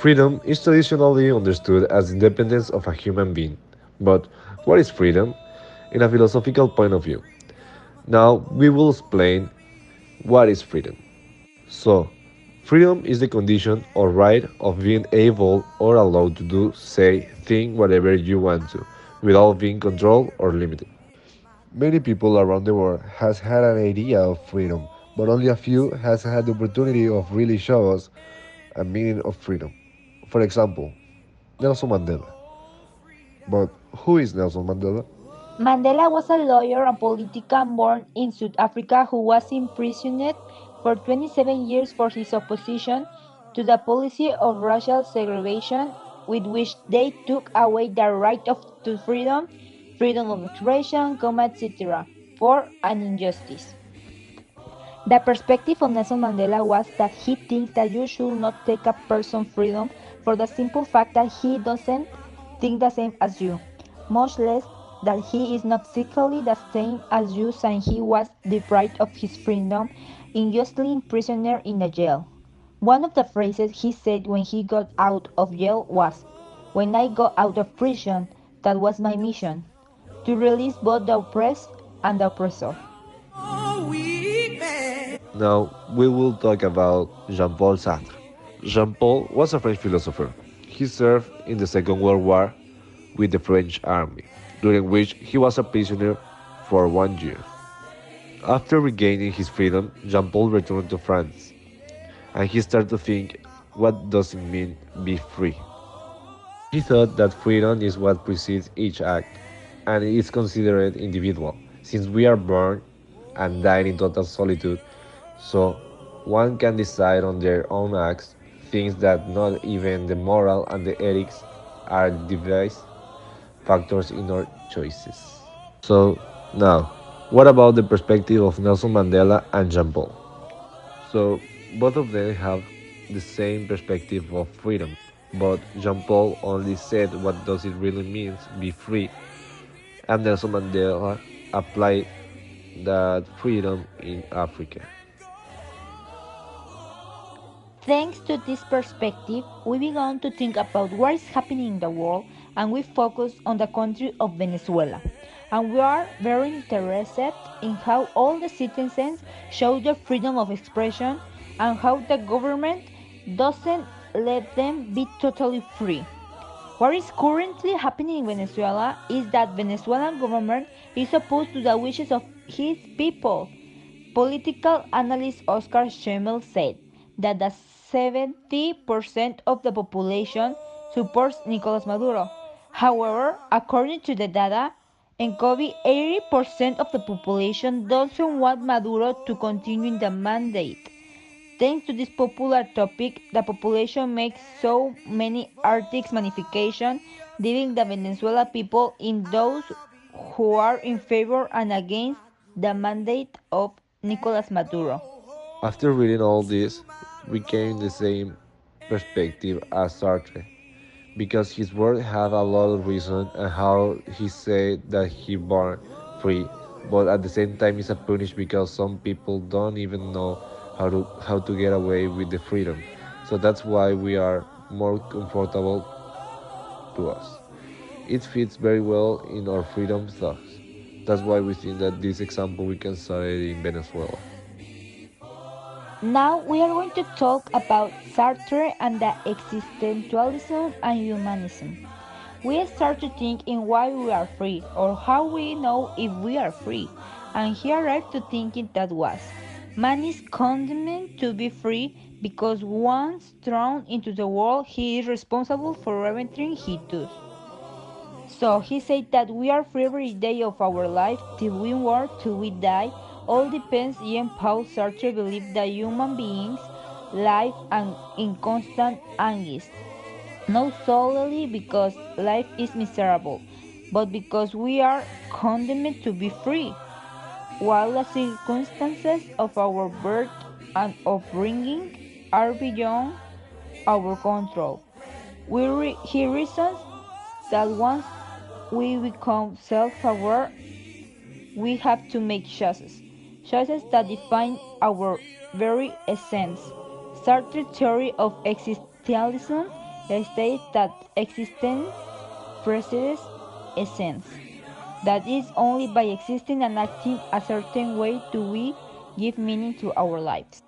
Freedom is traditionally understood as independence of a human being. But what is freedom? In a philosophical point of view. Now we will explain what is freedom. So, freedom is the condition or right of being able or allowed to do, say, think whatever you want to, without being controlled or limited. Many people around the world has had an idea of freedom, but only a few has had the opportunity of really show us a meaning of freedom. For example, Nelson Mandela. But who is Nelson Mandela? Mandela was a lawyer and politician born in South Africa who was imprisoned for 27 years for his opposition to the policy of racial segregation with which they took away the right to freedom, freedom of expression, etc. for an injustice. The perspective of Nelson Mandela was that he thinks that you should not take a person's freedom for the simple fact that he doesn't think the same as you, much less that he is not physically the same as you and he was deprived of his freedom unjustly imprisoned in a jail. One of the phrases he said when he got out of jail was, "When I got out of prison, that was my mission, to release both the oppressed and the oppressor." Now we will talk about Jean-Paul Sartre. Jean-Paul was a French philosopher. He served in the Second World War with the French army, during which he was a prisoner for 1 year. After regaining his freedom, Jean-Paul returned to France, and he started to think, what does it mean be free? He thought that freedom is what precedes each act, and it is considered individual, since we are born and die in total solitude, so one can decide on their own acts, things that not even the moral and the ethics are device factors in our choices. So, now, what about the perspective of Nelson Mandela and Jean Paul? So, both of them have the same perspective of freedom, but Jean Paul only said what does it really mean be free, and Nelson Mandela applied that freedom in Africa. Thanks to this perspective, we began to think about what is happening in the world and we focus on the country of Venezuela. And we are very interested in how all the citizens show their freedom of expression and how the government doesn't let them be totally free. What is currently happening in Venezuela is that Venezuelan government is opposed to the wishes of his people. Political analyst Oscar Schemmel said that the 70% of the population supports Nicolas Maduro. However, according to the data, in COVID, 80% of the population doesn't want Maduro to continue in the mandate. Thanks to this popular topic, the population makes so many articles magnification, dividing the Venezuela people in those who are in favor and against the mandate of Nicolas Maduro. After reading all this, we came the same perspective as Sartre, because his words have a lot of reason and how he said that he born free, but at the same time is a punish because some people don't even know how to get away with the freedom. So that's why we are more comfortable to us. It fits very well in our freedom thoughts. That's why we think that this example we can study in Venezuela. Now we are going to talk about Sartre and the existentialism and humanism. We start to think in why we are free or how we know if we are free. And he arrived to thinking that was man is condemned to be free because once thrown into the world he is responsible for everything he does. So he said that we are free every day of our life till we work till we die. All depends. Jean-Paul Sartre believed that human beings live and in constant anguish, not solely because life is miserable, but because we are condemned to be free, while the circumstances of our birth and upbringing are beyond our control. He reasons that once we become self aware, we have to make choices, choices that define our very essence. Sartre's theory of existentialism states that existence precedes essence. That is only by existing and acting a certain way do we give meaning to our lives.